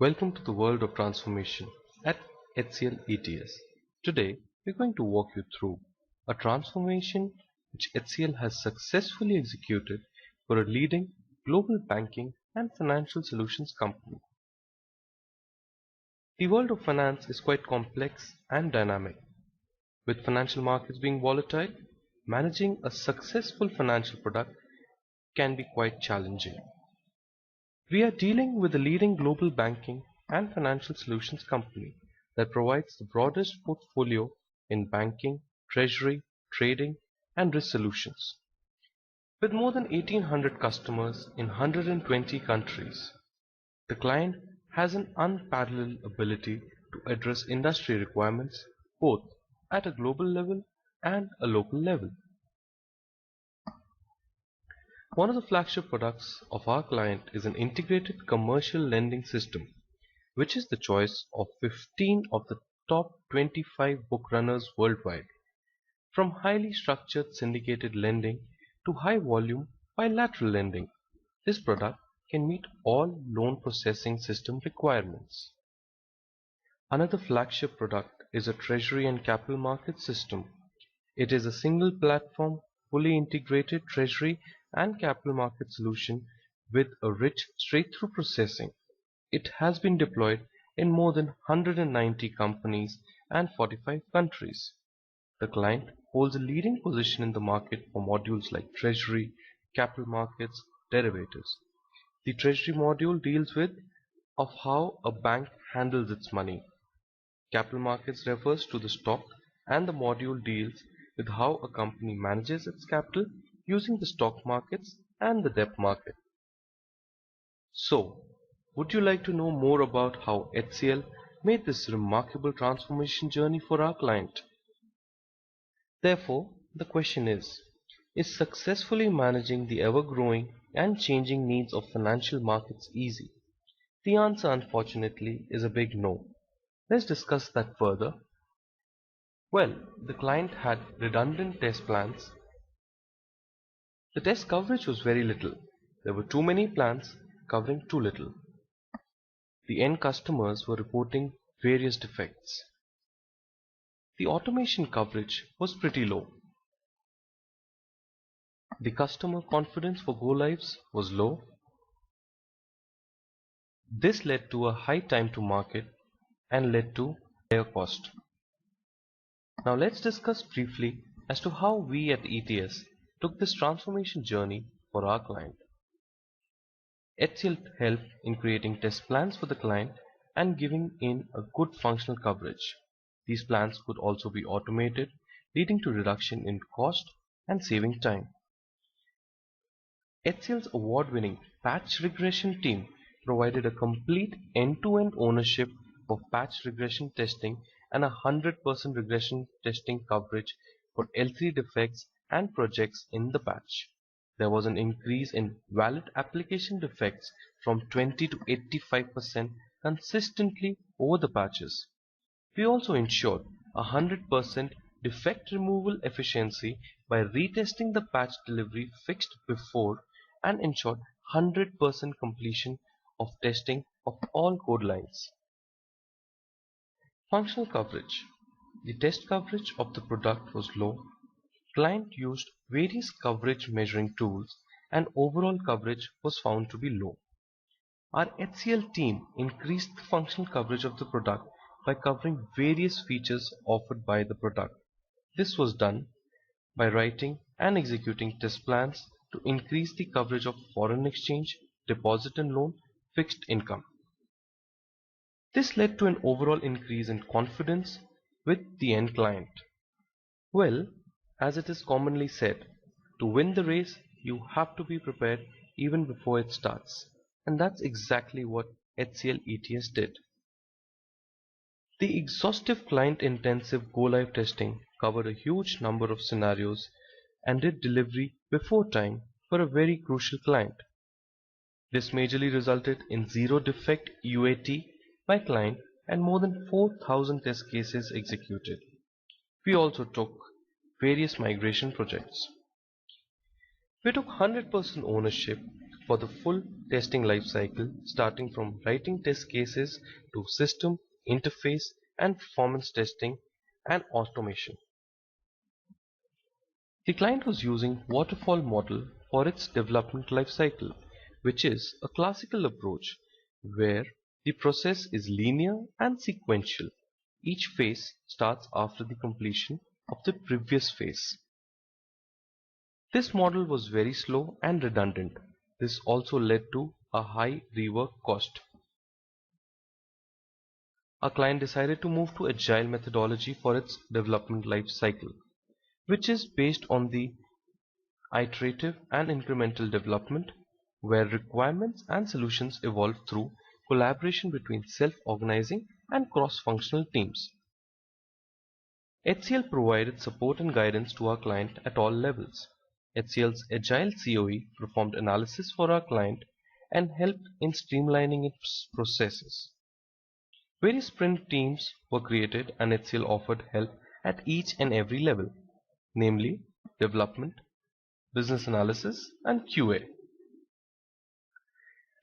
Welcome to the world of transformation at HCL ETS. Today, we're going to walk you through a transformation which HCL has successfully executed for a leading global banking and financial solutions company. The world of finance is quite complex and dynamic. With financial markets being volatile, managing a successful financial product can be quite challenging. We are dealing with a leading global banking and financial solutions company that provides the broadest portfolio in banking, treasury, trading, and risk solutions. With more than 1,800 customers in 120 countries, the client has an unparalleled ability to address industry requirements both at a global level and a local level. One of the flagship products of our client is an integrated commercial lending system, which is the choice of 15 of the top 25 book runners worldwide. From highly structured syndicated lending to high volume bilateral lending, this product can meet all loan processing system requirements. Another flagship product is a treasury and capital market system. It is a single platform, fully integrated treasury and capital market solution with a rich straight-through processing. It has been deployed in more than 190 companies and 45 countries. The client holds a leading position in the market for modules like treasury, capital markets, derivatives. The treasury module deals with of how a bank handles its money. Capital markets refers to the stock, and the module deals with how a company manages its capital using the stock markets and the debt market. So, would you like to know more about how HCL made this remarkable transformation journey for our client? Therefore, the question is successfully managing the ever-growing and changing needs of financial markets easy? The answer, unfortunately, is a big no. Let's discuss that further. Well, the client had redundant test plans. The test coverage was very little. There were too many plans covering too little. The end customers were reporting various defects. The automation coverage was pretty low. The customer confidence for go-lives was low. This led to a high time to market and led to higher cost. Now let's discuss briefly as to how we at ETS took this transformation journey for our client. HCL helped in creating test plans for the client and giving in a good functional coverage. These plans could also be automated, leading to reduction in cost and saving time. HCL's award-winning patch regression team provided a complete end-to-end ownership of patch regression testing and 100% regression testing coverage for L3 defects and projects in the patch. There was an increase in valid application defects from 20 to 85% consistently over the patches. We also ensured 100% defect removal efficiency by retesting the patch delivery fixed before and ensured 100% completion of testing of all code lines. Functional coverage. The test coverage of the product was low. Client used various coverage measuring tools and overall coverage was found to be low. Our HCL team increased the functional coverage of the product by covering various features offered by the product. This was done by writing and executing test plans to increase the coverage of foreign exchange, deposit and loan, fixed income. This led to an overall increase in confidence with the end client. Well, as it is commonly said, to win the race, you have to be prepared even before it starts. And that's exactly what HCL ETS did. The exhaustive client-intensive go-live testing covered a huge number of scenarios and did delivery before time for a very crucial client. This majorly resulted in zero defect UAT by client and more than 4,000 test cases executed. We also took various migration projects. We took 100% ownership for the full testing lifecycle, starting from writing test cases to system, interface, and performance testing and automation. The client was using waterfall model for its development lifecycle, which is a classical approach where the process is linear and sequential. Each phase starts after the completion of the previous phase. This model was very slow and redundant. This also led to a high rework cost. Our client decided to move to agile methodology for its development life cycle, which is based on the iterative and incremental development, where requirements and solutions evolve through collaboration between self-organizing and cross-functional teams. HCL provided support and guidance to our client at all levels. HCL's Agile COE performed analysis for our client and helped in streamlining its processes. Various sprint teams were created and HCL offered help at each and every level, namely development, business analysis, and QA.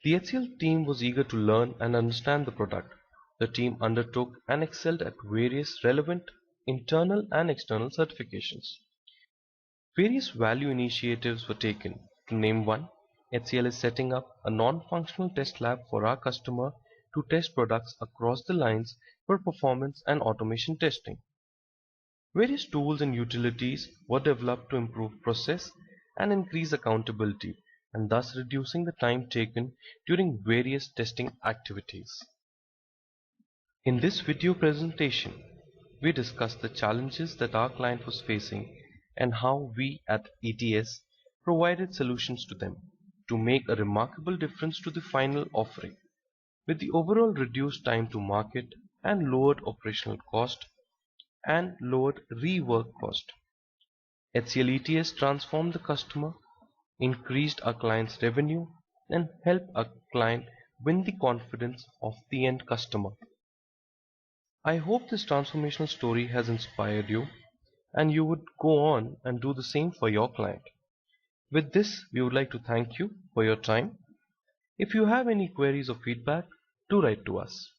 The HCL team was eager to learn and understand the product. The team undertook and excelled at various relevant internal and external certifications. Various value initiatives were taken. To name one, HCL is setting up a non-functional test lab for our customer to test products across the lines for performance and automation testing. Various tools and utilities were developed to improve process and increase accountability, and thus reducing the time taken during various testing activities. In this video presentation, we discussed the challenges that our client was facing and how we at ETS provided solutions to them to make a remarkable difference to the final offering, with the overall reduced time to market and lowered operational cost and lowered rework cost. HCL ETS transformed the customer, increased our client's revenue, and helped our client win the confidence of the end customer. I hope this transformational story has inspired you and you would go on and do the same for your client. With this, we would like to thank you for your time. If you have any queries or feedback, do write to us.